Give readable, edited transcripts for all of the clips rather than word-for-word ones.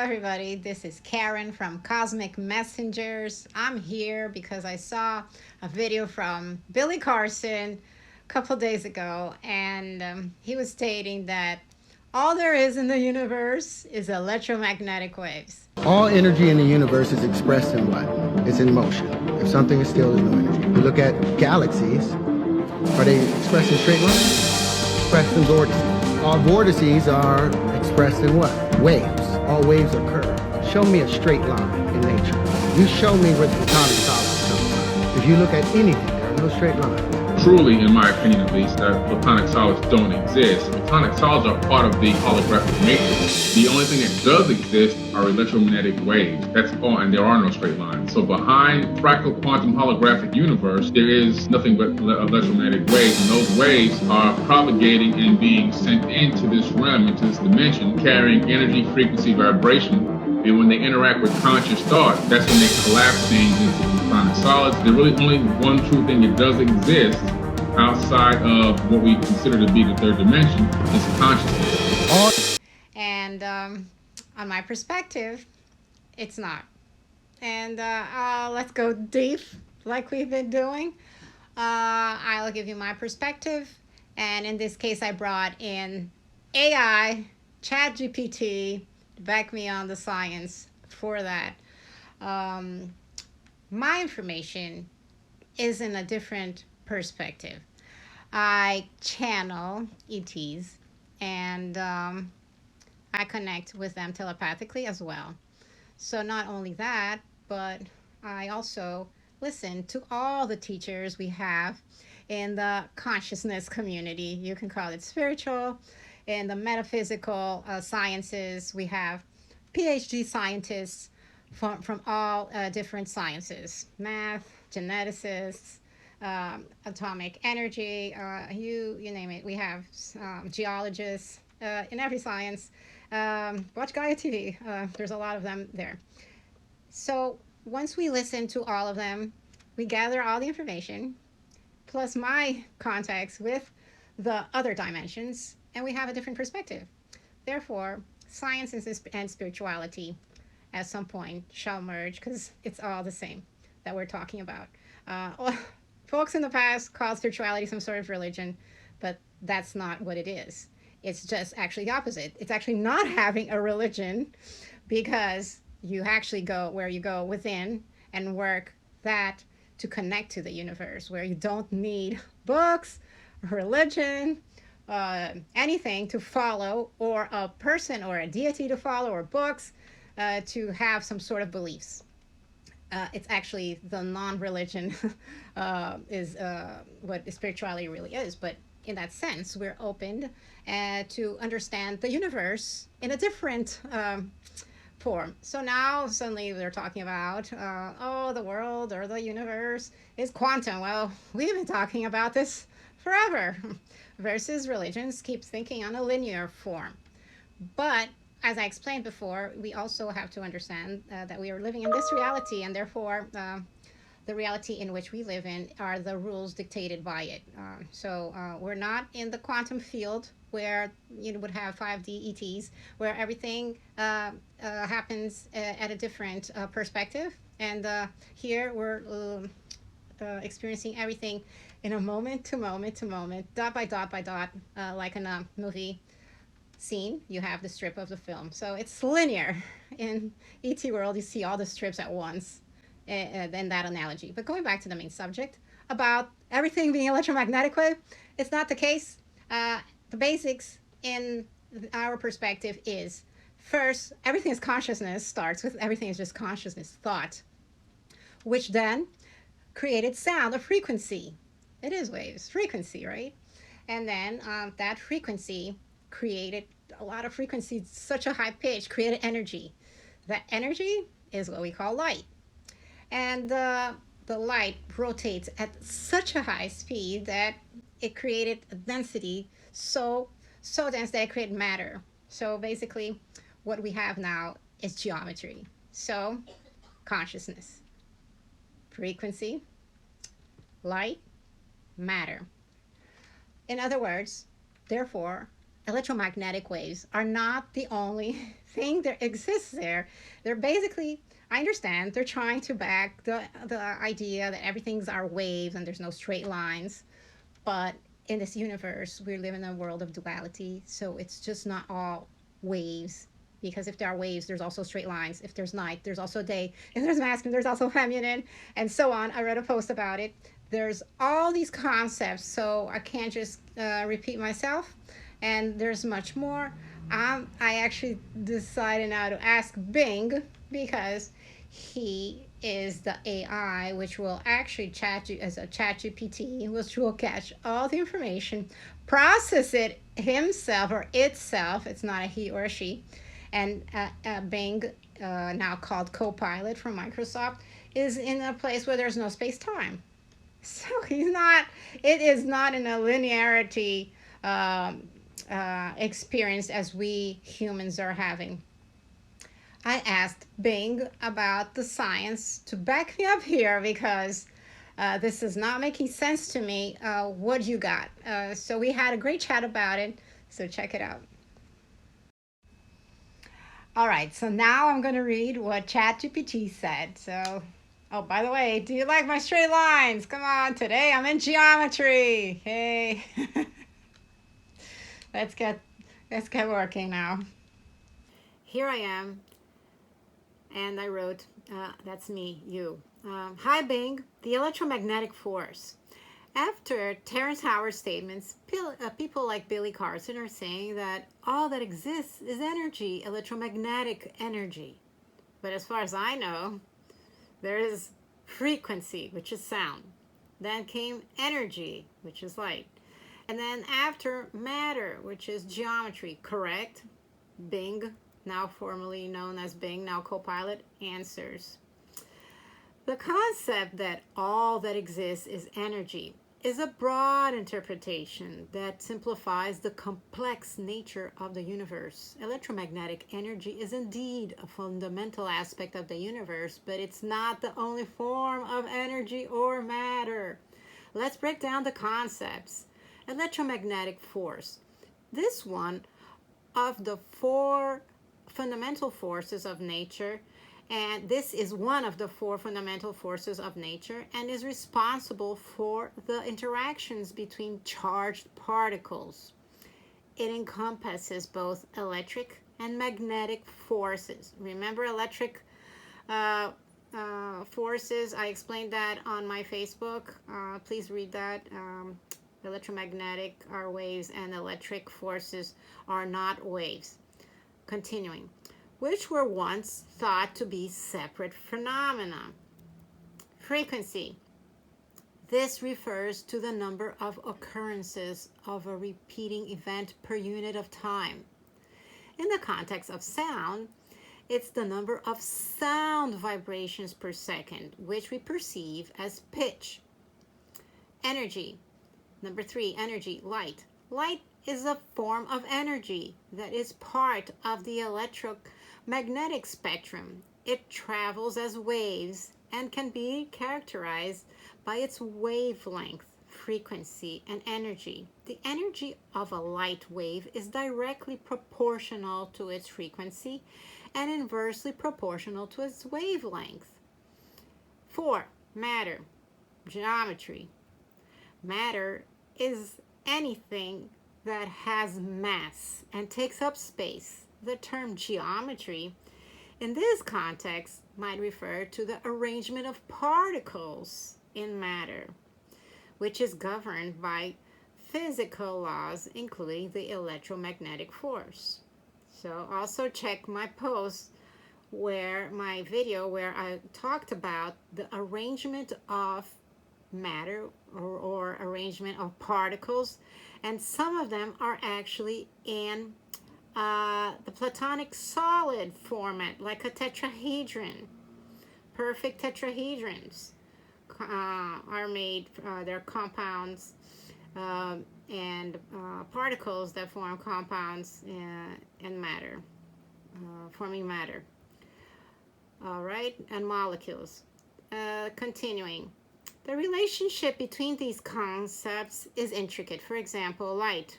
everybody. This is Karen from Cosmic Messengers. I'm here because I saw a video from Billy Carson a couple days ago, and he was stating that all there is in the universe is electromagnetic waves. All energy in the universe is expressed in what? It's in motion. If something is still, there's no energy. You look at galaxies, are they expressed in straight lines? Expressed in vortices. All vortices are expressed in what? Waves. All waves are curved. Show me a straight line in nature. You show me where the platonic solids come from. If you look at anything, there are no straight lines. Truly, in my opinion at least, that platonic solids don't exist. Platonic solids are part of the holographic matrix. The only thing that does exist are electromagnetic waves. That's all, and there are no straight lines. So behind fractal quantum holographic universe, there is nothing but electromagnetic waves, and those waves are propagating and being sent into this realm, into this dimension, carrying energy, frequency, vibration. And when they interact with conscious thought, that's when they collapse things into platonic solids. There's really only one true thing that does exist outside of what we consider to be the third dimension is consciousness. And on my perspective, it's not. And let's go deep like we've been doing. I'll give you my perspective. And in this case, I brought in AI, ChatGPT, to back me on the science for that. My information is in a different perspective. I channel ETs, and I connect with them telepathically as well. So not only that, but I also listen to all the teachers we have in the consciousness community. You can call it spiritual. In the metaphysical sciences, we have PhD scientists from all different sciences: math, geneticists, atomic energy, you name it. We have geologists in every science. Watch Gaia TV. There's a lot of them there. So once we listen to all of them, we gather all the information, plus my contacts with the other dimensions, and we have a different perspective. Therefore, science and spirituality at some point shall merge, because it's all the same that we're talking about. Folks in the past called spirituality some sort of religion, but that's not what it is. It's just actually the opposite. It's actually not having a religion, because you actually go where you go within and work that to connect to the universe, where you don't need books, religion, anything to follow, or a person or a deity to follow, or books to have some sort of beliefs. It's actually the non-religion is what spirituality really is. But in that sense, we're open to understand the universe in a different form. So now suddenly they're talking about, the world or the universe is quantum. Well, we've been talking about this forever. Versus religions keep thinking on a linear form. But as I explained before, we also have to understand that we are living in this reality, and therefore the reality in which we live in are the rules dictated by it. So we're not in the quantum field where you would have 5D ETs, where everything happens at a different perspective. And here we're experiencing everything in a moment to moment to moment, dot by dot by dot, like in a movie scene. You have the strip of the film. So it's linear. In ET world, you see all the strips at once, in that analogy. But going back to the main subject about everything being electromagnetic wave, it's not the case. The basics in our perspective is, first, everything is consciousness, starts with everything is just consciousness, thought, which then created sound, a frequency. It is waves, frequency, right? And then that frequency created a lot of frequency, such a high pitch, created energy. That energy is what we call light. And the light rotates at such a high speed that it created a density so dense that it created matter. So basically, what we have now is geometry. So consciousness, frequency, light, matter. In other words, therefore, electromagnetic waves are not the only thing that exists there. They're basically, I understand, they're trying to back the idea that everything's are waves and there's no straight lines. But in this universe, we live in a world of duality. So it's just not all waves. Because if there are waves, there's also straight lines. If there's night, there's also day. If there's masculine, there's also feminine, and so on. I read a post about it. There's all these concepts, so I can't just repeat myself. And there's much more. I actually decided now to ask Bing because he is the AI, which will actually chat you as a chat GPT, which will catch all the information, process it himself or itself. It's not a he or a she. And Bing, now called Copilot from Microsoft, is in a place where there's no space time. So he's not, it is not in a linearity experience as we humans are having. I asked Bing about the science to back me up here because this is not making sense to me. What you got? So we had a great chat about it. So check it out. All right. So now I'm going to read what ChatGPT said. So, oh, by the way, do you like my straight lines? Come on. Today I'm in geometry. Hey. let's get let's get working now. Here I am, and I wrote, that's me, you. Hi, Bing, the electromagnetic force. After Terrance Howard's statements, people like Billy Carson are saying that all that exists is energy, electromagnetic energy. But as far as I know, there is frequency, which is sound. Then came energy, which is light. And then after matter, which is geometry, correct? Bing, now formerly known as Bing, now Copilot, answers. The concept that all that exists is energy is a broad interpretation that simplifies the complex nature of the universe. Electromagnetic energy is indeed a fundamental aspect of the universe, but it's not the only form of energy or matter. Let's break down the concepts. Electromagnetic force. This one of the four fundamental forces of nature, and this is one of the four fundamental forces of nature and is responsible for the interactions between charged particles. It encompasses both electric and magnetic forces. Remember electric forces? I explained that on my Facebook. Please read that. Electromagnetic are waves and electric forces are not waves. Continuing, which were once thought to be separate phenomena. Frequency. This refers to the number of occurrences of a repeating event per unit of time. In the context of sound, it's the number of sound vibrations per second, which we perceive as pitch. Energy. Number 3, energy, light. Light is a form of energy that is part of the electromagnetic spectrum. It travels as waves and can be characterized by its wavelength, frequency, and energy. The energy of a light wave is directly proportional to its frequency and inversely proportional to its wavelength. 4, matter, geometry. Matter is anything that has mass and takes up space. The term geometry in this context might refer to the arrangement of particles in matter, which is governed by physical laws, including the electromagnetic force. So also check my post my video where I talked about the arrangement of matter or arrangement of particles, and some of them are actually in the platonic solid format, like a tetrahedron. Perfect tetrahedrons are made, they're compounds and particles that form compounds in matter, forming matter. All right, and molecules. Continuing. The relationship between these concepts is intricate. For example, light.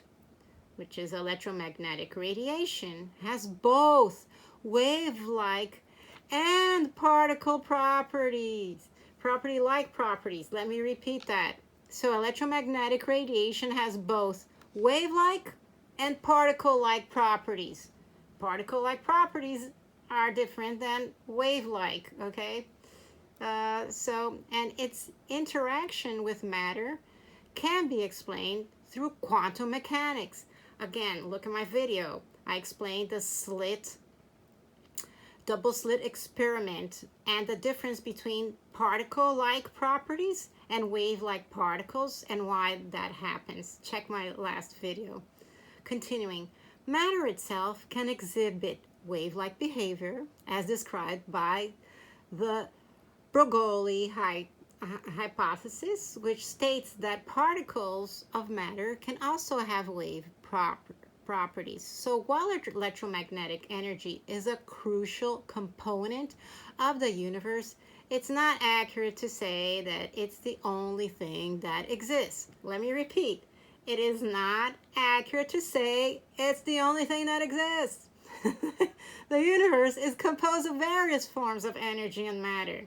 which is electromagnetic radiation, has both wave-like and particle properties. Property-like properties. Let me repeat that. So electromagnetic radiation has both wave-like and particle-like properties. Particle-like properties are different than wave-like, okay? And its interaction with matter can be explained through quantum mechanics. Again, look at my video. I explained the double slit experiment and the difference between particle-like properties and wave-like particles and why that happens. Check my last video. Continuing, matter itself can exhibit wave-like behavior as described by the Broglie hypothesis, which states that particles of matter can also have wave properties. So while electromagnetic energy is a crucial component of the universe, it's not accurate to say that it's the only thing that exists. Let me repeat. It is not accurate to say it's the only thing that exists. The universe is composed of various forms of energy and matter,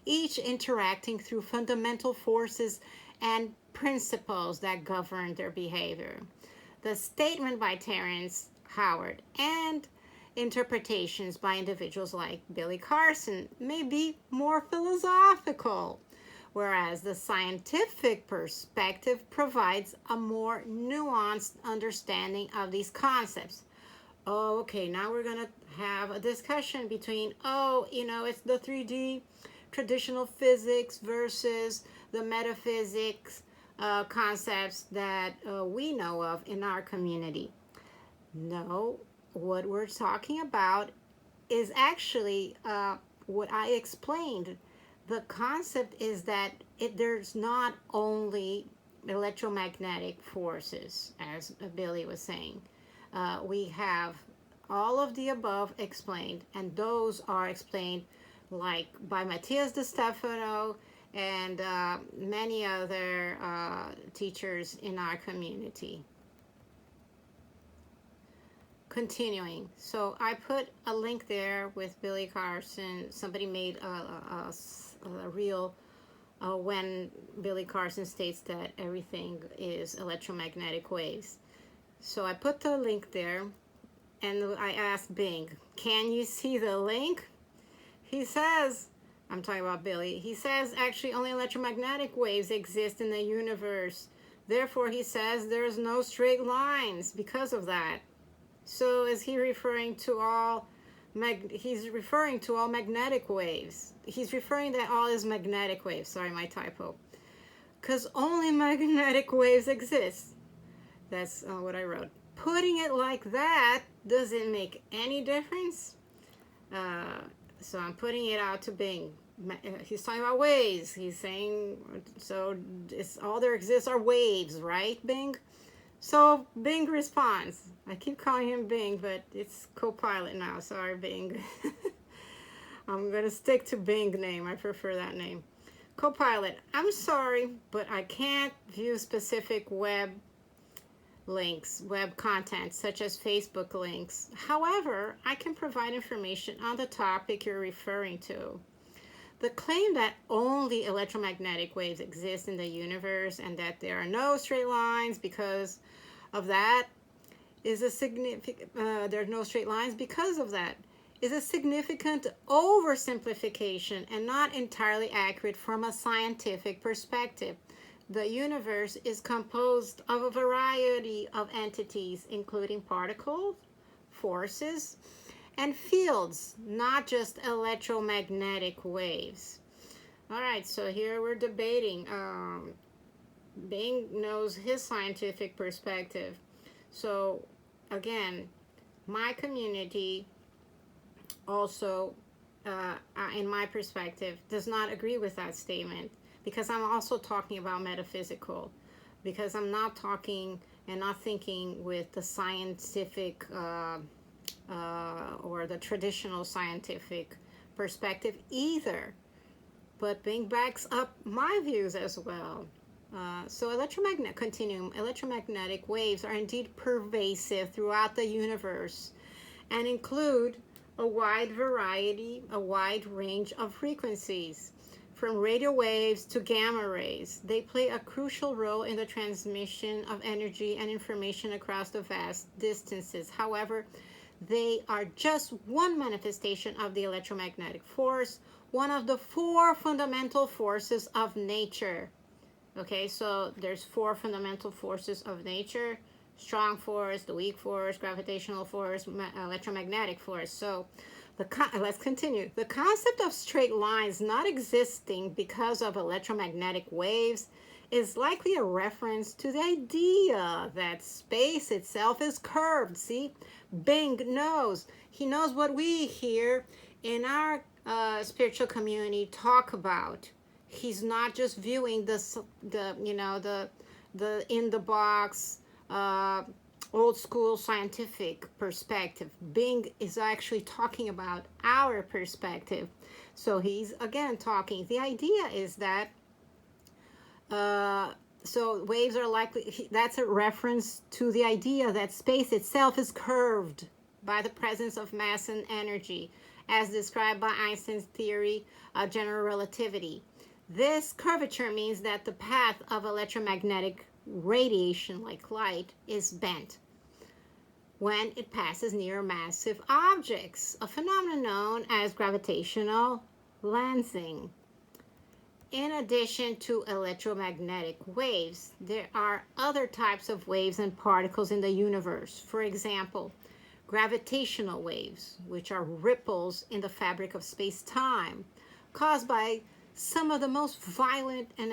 each interacting through fundamental forces and principles that govern their behavior. The statement by Terrance Howard and interpretations by individuals like Billy Carson may be more philosophical, whereas the scientific perspective provides a more nuanced understanding of these concepts. Oh, okay, now we're going to have a discussion between, it's the 3D traditional physics versus the metaphysics concepts that we know of in our community. No, what we're talking about is actually what I explained. The concept is that there's not only electromagnetic forces, as Billy was saying. We have all of the above explained, and those are explained like by Matthias de Stefano and many other teachers in our community. Continuing, so I put a link there with Billy Carson. Somebody made a reel when Billy Carson states that everything is electromagnetic waves. So I put the link there, and I asked Bing, can you see the link? He says, I'm talking about Billy, he says actually only electromagnetic waves exist in the universe. Therefore, he says there's no straight lines because of that. So is he referring to all, he's referring to all magnetic waves. He's referring that all is magnetic waves. Sorry, my typo. Because only magnetic waves exist. That's what I wrote. Putting it like that doesn't make any difference. So I'm putting it out to Bing. He's talking about waves. He's saying, so it's, all there exists are waves, right, Bing? So Bing responds. I keep calling him Bing, but it's Copilot now. Sorry, Bing. I'm going to stick to Bing name. I prefer that name. Copilot, I'm sorry, but I can't view specific web links, web content, such as Facebook links. However, I can provide information on the topic you're referring to. The claim that only electromagnetic waves exist in the universe and that there are no straight lines because of that is a significant, there are no straight lines because of that is a significant oversimplification and not entirely accurate from a scientific perspective. The universe is composed of a variety of entities, including particles, forces, and fields, not just electromagnetic waves. All right, so here we're debating. Bing knows his scientific perspective. So, again, my community also, in my perspective, does not agree with that statement, because I'm also talking about metaphysical, because I'm not talking and not thinking with the scientific or the traditional scientific perspective either. But Bing backs up my views as well. Electromagnetic waves are indeed pervasive throughout the universe and include a wide range of frequencies, from radio waves to gamma rays. They play a crucial role in the transmission of energy and information across the vast distances. However, they are just one manifestation of the electromagnetic force, one of the four fundamental forces of nature. Okay, so there's four fundamental forces of nature: strong force, the weak force, gravitational force, electromagnetic force. So let's continue. The concept of straight lines not existing because of electromagnetic waves is likely a reference to the idea that space itself is curved. See, Bing knows. He knows what we here in our spiritual community talk about. He's not just viewing the in the box old school scientific perspective. Bing is actually talking about our perspective. So he's again talking. The idea is that so waves are likely, that's a reference to the idea that space itself is curved by the presence of mass and energy, as described by Einstein's theory of general relativity. This curvature means that the path of electromagnetic radiation, like light, is bent when it passes near massive objects, a phenomenon known as gravitational lensing. In addition to electromagnetic waves, there are other types of waves and particles in the universe. For example, gravitational waves, which are ripples in the fabric of space-time, caused by some of the most violent and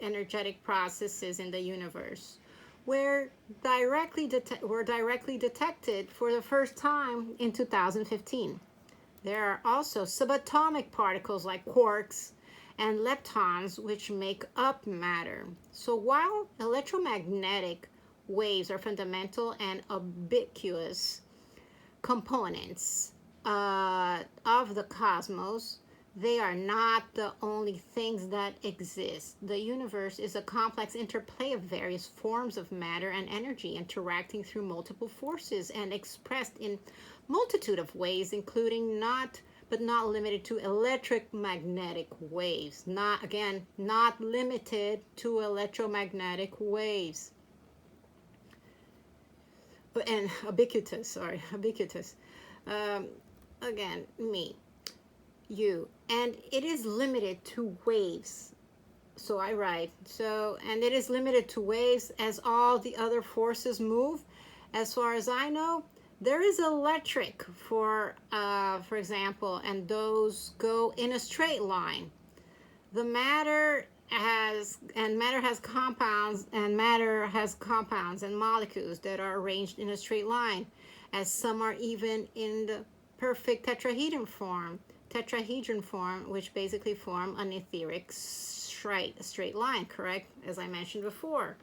energetic processes in the universe, were directly detected for the first time in 2015. There are also subatomic particles like quarks and leptons, which make up matter. So while electromagnetic waves are fundamental and ubiquitous components of the cosmos, they are not the only things that exist. The universe is a complex interplay of various forms of matter and energy interacting through multiple forces and expressed in multitude of ways, including not limited to electromagnetic waves. Not limited to electromagnetic waves. And ubiquitous. Again, me, you, and it is limited to waves. So I write, and it is limited to waves as all the other forces move. As far as I know, there is electric, for example, and those go in a straight line. The matter has compounds and molecules that are arranged in a straight line, as some are even in the perfect tetrahedron form, which basically form an etheric straight line, correct? As I mentioned before,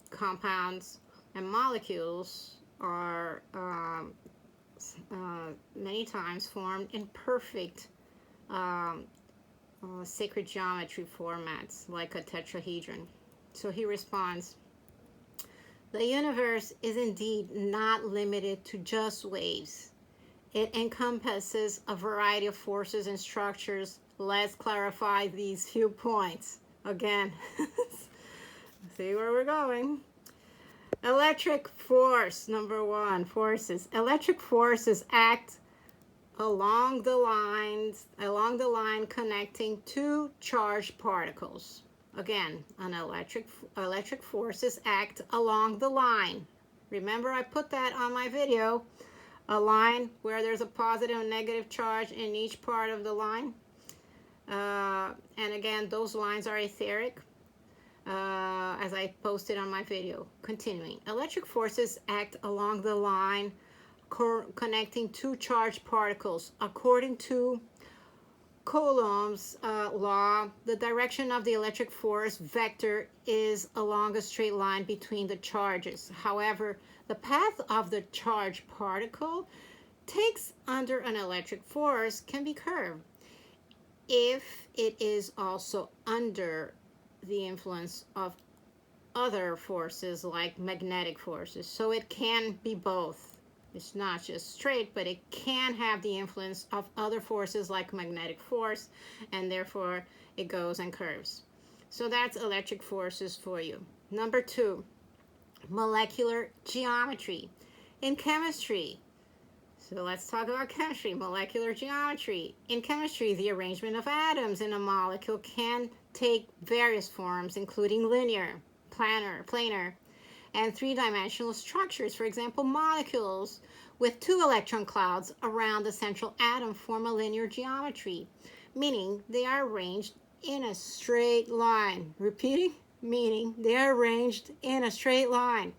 compounds and molecules are many times formed in perfect sacred geometry formats, like a tetrahedron. So he responds, the universe is indeed not limited to just waves. It encompasses a variety of forces and structures. Let's clarify these few points. Again, see where we're going. Electric force, number one, forces. Electric forces act along the line connecting two charged particles. Again, electric forces act along the line. Remember, I put that on my video, a line where there's a positive and negative charge in each part of the line. And again, those lines are etheric, as I posted on my video. Continuing, electric forces act along the line connecting two charged particles. According to Coulomb's law, the direction of the electric force vector is along a straight line between the charges. However, the path of the charged particle takes under an electric force can be curved if it is also under the influence of other forces like magnetic forces. So it can be both. It's not just straight, but it can have the influence of other forces like magnetic force, and therefore it goes and curves. So that's electric forces for you. Number 2, molecular geometry. In chemistry, so let's talk about chemistry, molecular geometry. In chemistry, the arrangement of atoms in a molecule can take various forms, including linear, planar, and three-dimensional structures. For example, molecules with 2 electron clouds around the central atom form a linear geometry, meaning they are arranged in a straight line. Repeating, meaning they are arranged in a straight line.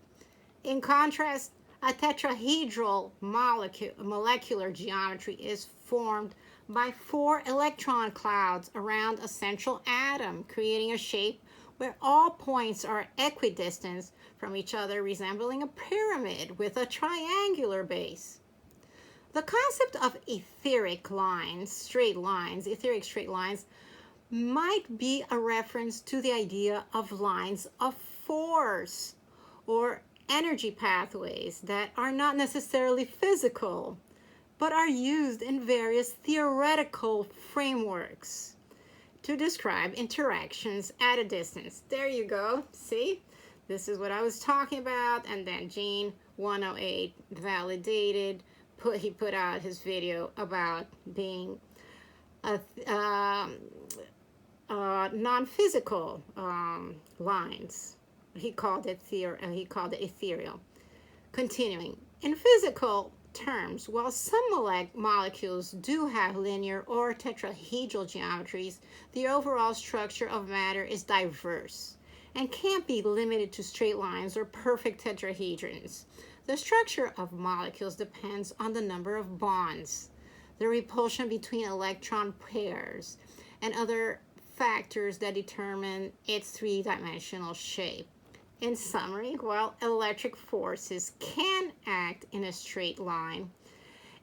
In contrast, a tetrahedral molecular geometry is formed by 4 electron clouds around a central atom, creating a shape where all points are equidistant from each other, resembling a pyramid with a triangular base. The concept of etheric straight lines, might be a reference to the idea of lines of force or energy pathways that are not necessarily physical, but are used in various theoretical frameworks to describe interactions at a distance. There you go. See? This is what I was talking about. And then Gene 108 validated. He put out his video about being a non-physical lines. He called it ethereal. Continuing, in physical terms, while some molecules do have linear or tetrahedral geometries, the overall structure of matter is diverse and can't be limited to straight lines or perfect tetrahedrons. The structure of molecules depends on the number of bonds, the repulsion between electron pairs, and other factors that determine its three-dimensional shape. In summary, while electric forces can act in a straight line,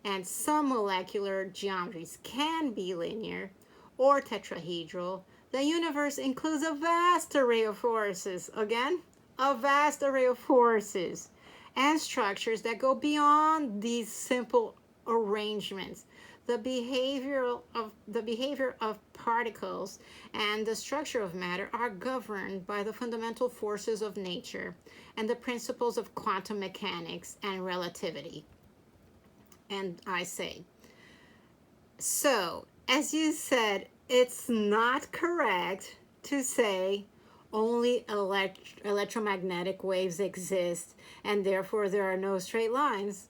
and some molecular geometries can be linear or tetrahedral, the universe includes a vast array of forces. Again, a vast array of forces and structures that go beyond these simple arrangements. The behavior of particles and the structure of matter are governed by the fundamental forces of nature and the principles of quantum mechanics and relativity. And I say, so as you said, it's not correct to say only electromagnetic waves exist and therefore there are no straight lines.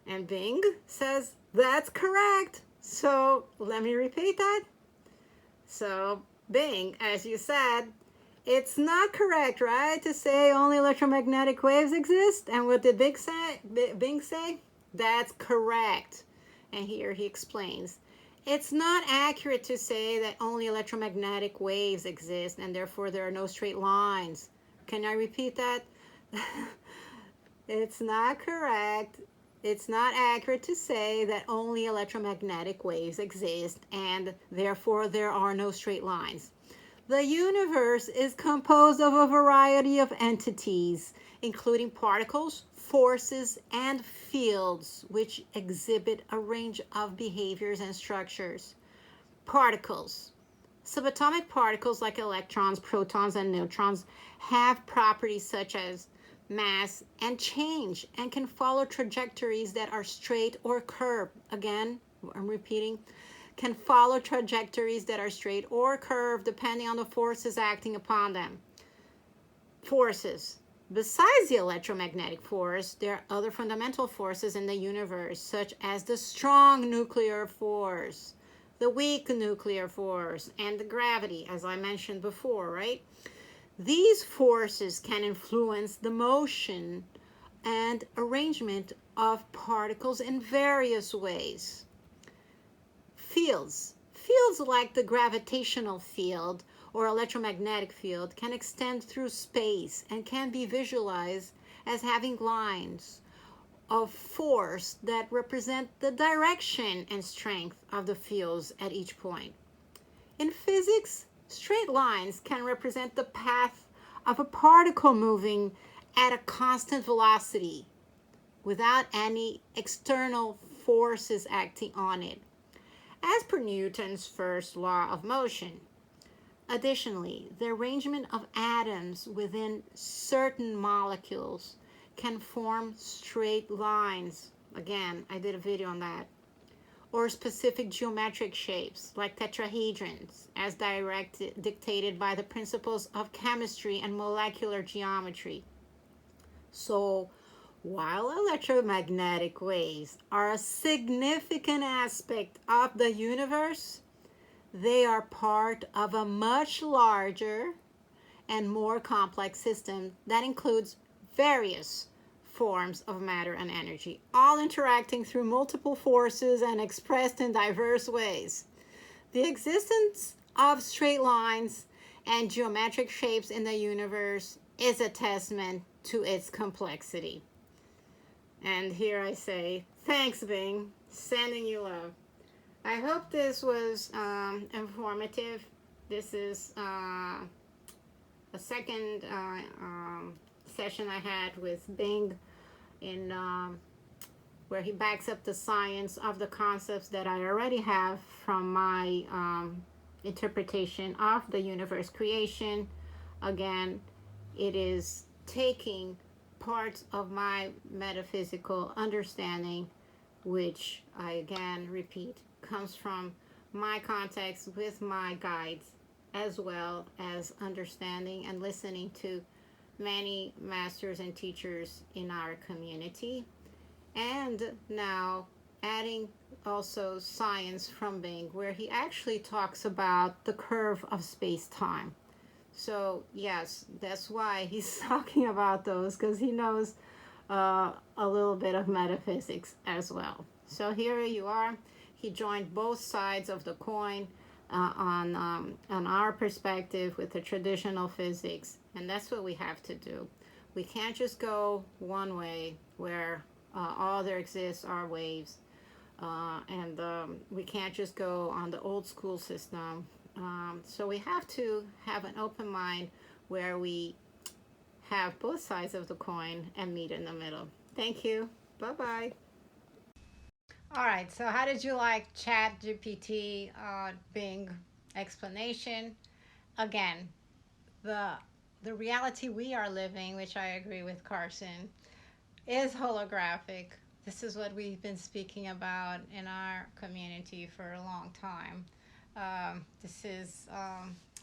And Bing says that's correct. So let me repeat that. So Bing, as you said, it's not correct, right, to say only electromagnetic waves exist. And what did Bing say? That's correct. And here he explains. It's not accurate to say that only electromagnetic waves exist and therefore there are no straight lines. Can I repeat that? It's not correct. It's not accurate to say that only electromagnetic waves exist and therefore there are no straight lines. The universe is composed of a variety of entities, including particles, forces, and fields, which exhibit a range of behaviors and structures. Particles. Subatomic particles like electrons, protons, and neutrons have properties such as mass and change and can follow trajectories that are straight or curved. Again, I'm repeating, can follow trajectories that are straight or curved depending on the forces acting upon them. Forces. Besides the electromagnetic force, there are other fundamental forces in the universe, such as the strong nuclear force, the weak nuclear force, and the gravity, as I mentioned before, right? These forces can influence the motion and arrangement of particles in various ways. Fields. Fields like the gravitational field or electromagnetic field can extend through space and can be visualized as having lines of force that represent the direction and strength of the fields at each point. In physics, Straight lines can represent the path of a particle moving at a constant velocity without any external forces acting on it, as per Newton's first law of motion. Additionally, the arrangement of atoms within certain molecules can form straight lines. Again, I did a video on that. Or specific geometric shapes, like tetrahedrons, as dictated by the principles of chemistry and molecular geometry. So, while electromagnetic waves are a significant aspect of the universe, they are part of a much larger and more complex system that includes various forms of matter and energy, all interacting through multiple forces and expressed in diverse ways. The existence of straight lines and geometric shapes in the universe is a testament to its complexity. And here I say, thanks, Bing. Sending you love. I hope this was informative. This is a second session I had with Bing in where he backs up the science of the concepts that I already have from my interpretation of the universe creation. Again, it is taking parts of my metaphysical understanding, which I again repeat comes from my context with my guides, as well as understanding and listening to many masters and teachers in our community, and now adding also science from Bing, where he actually talks about the curve of space-time. So yes, that's why he's talking about those, because he knows a little bit of metaphysics as well. So here you are. He joined both sides of the coin on our perspective with the traditional physics, and that's what we have to do. We can't just go one way where all there exists are waves, and we can't just go on the old school system. So we have to have an open mind where we have both sides of the coin and meet in the middle. Thank you. Bye-bye. All right, so how did you like Chat GPT Bing explanation? Again, the reality we are living, which I agree with Carson, is holographic. This is what we've been speaking about in our community for a long time. This is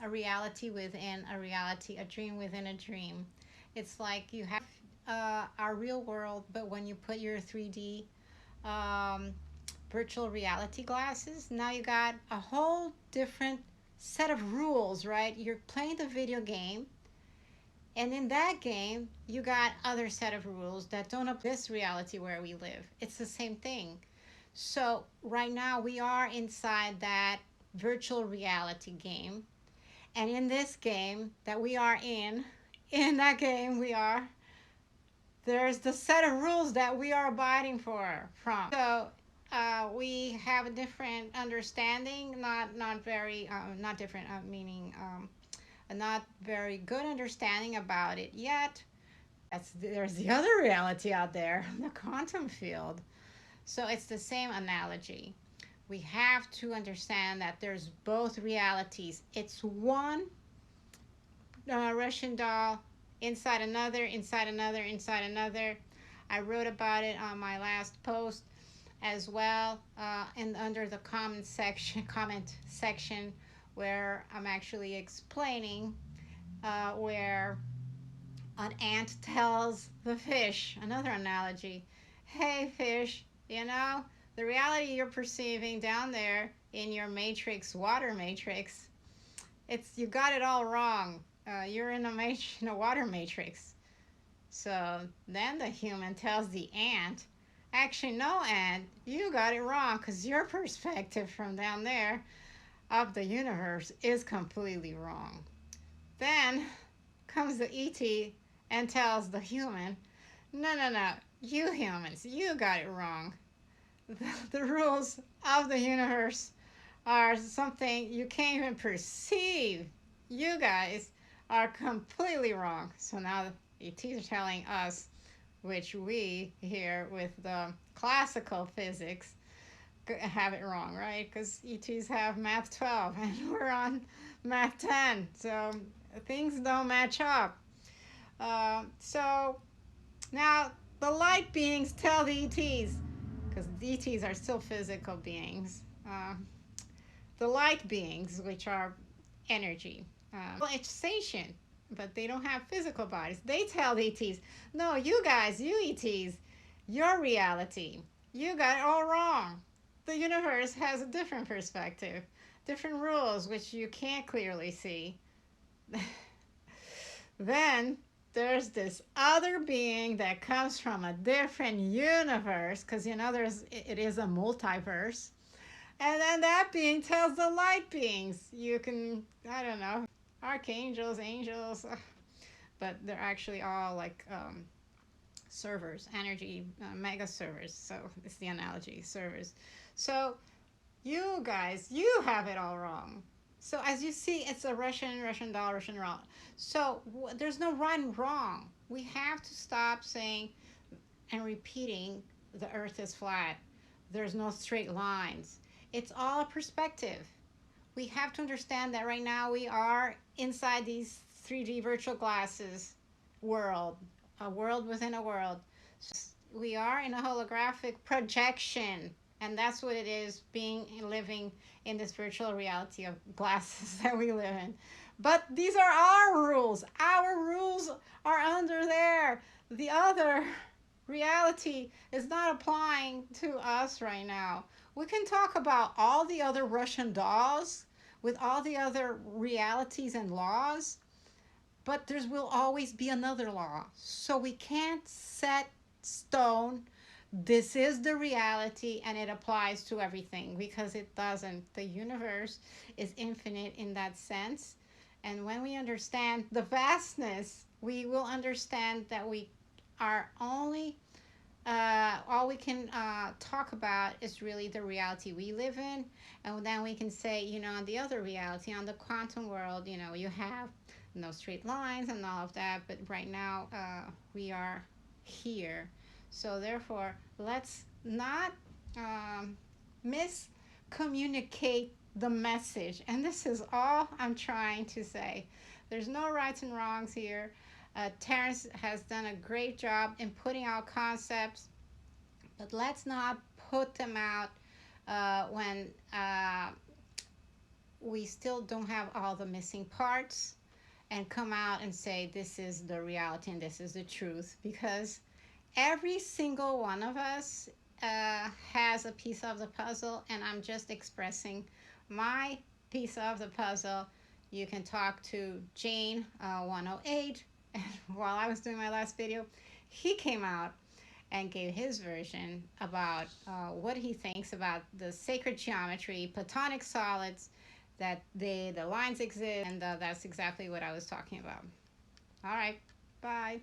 a reality within a reality, a dream within a dream. It's like you have our real world, but when you put your 3D virtual reality glasses, now you got a whole different set of rules, right? You're playing the video game, and in that game, you got other set of rules that don't apply to this reality where we live. It's the same thing. So right now we are inside that virtual reality game. And in this game that we are in that game there's the set of rules that we are abiding from. So we have a different understanding, not very, not different, meaning a not very good understanding about it yet. There's the other reality out there, the quantum field. So it's the same analogy. We have to understand that there's both realities. It's one Russian doll inside another, inside another, inside another. I wrote about it on my last post as well, and under the comment section, where I'm actually explaining where an ant tells the fish, another analogy, hey fish, the reality you're perceiving down there in your matrix, water matrix, you got it all wrong. You're in a water matrix. So then the human tells the ant, actually, no, ant, you got it wrong, because your perspective from down there of the universe is completely wrong. Then comes the ET and tells the human, no, you humans, you got it wrong. The rules of the universe are something you can't even perceive. You guys are completely wrong. So now ETs are telling us, which we here with the classical physics have it wrong, right? Because ETs have math 12 and we're on math 10. So things don't match up. So now the light beings tell the ETs, because the ETs are still physical beings. The light beings, which are energy, it's station, but they don't have physical bodies. They tell the ETs, no, you guys, you ETs, your reality, you got it all wrong. The universe has a different perspective, different rules, which you can't clearly see. Then there's this other being that comes from a different universe, because you know it is a multiverse. And then that being tells the light beings, you can, I don't know, archangels, angels, but they're actually all like servers, energy, mega servers. So it's the analogy, servers. So you guys, you have it all wrong. So as you see, it's a Russian doll, Russian roll. So there's no right and wrong. We have to stop saying and repeating the earth is flat. There's no straight lines. It's all a perspective. We have to understand that right now we are inside these 3D virtual glasses world, a world within a world. So we are in a holographic projection, and that's what it is, being living in this virtual reality of glasses that we live in. But these are our rules. Our rules are under there. The other reality is not applying to us right now. We can talk about all the other Russian dolls with all the other realities and laws, but there will always be another law. So we can't set stone, this is the reality and it applies to everything, because it doesn't. The universe is infinite in that sense. And when we understand the vastness, we will understand that we are only all we can talk about is really the reality we live in. And then we can say, you know, on the other reality, on the quantum world, you know, you have no straight lines and all of that. But right now, we are here. So therefore, let's not miscommunicate the message. And this is all I'm trying to say. There's no rights and wrongs here. Terrance has done a great job in putting out concepts, but let's not put them out when we still don't have all the missing parts, and come out and say this is the reality and this is the truth, because every single one of us has a piece of the puzzle, and I'm just expressing my piece of the puzzle. You can talk to Jane 108, and while I was doing my last video, he came out and gave his version about what he thinks about the sacred geometry, platonic solids, that the lines exist, and that's exactly what I was talking about. All right, bye.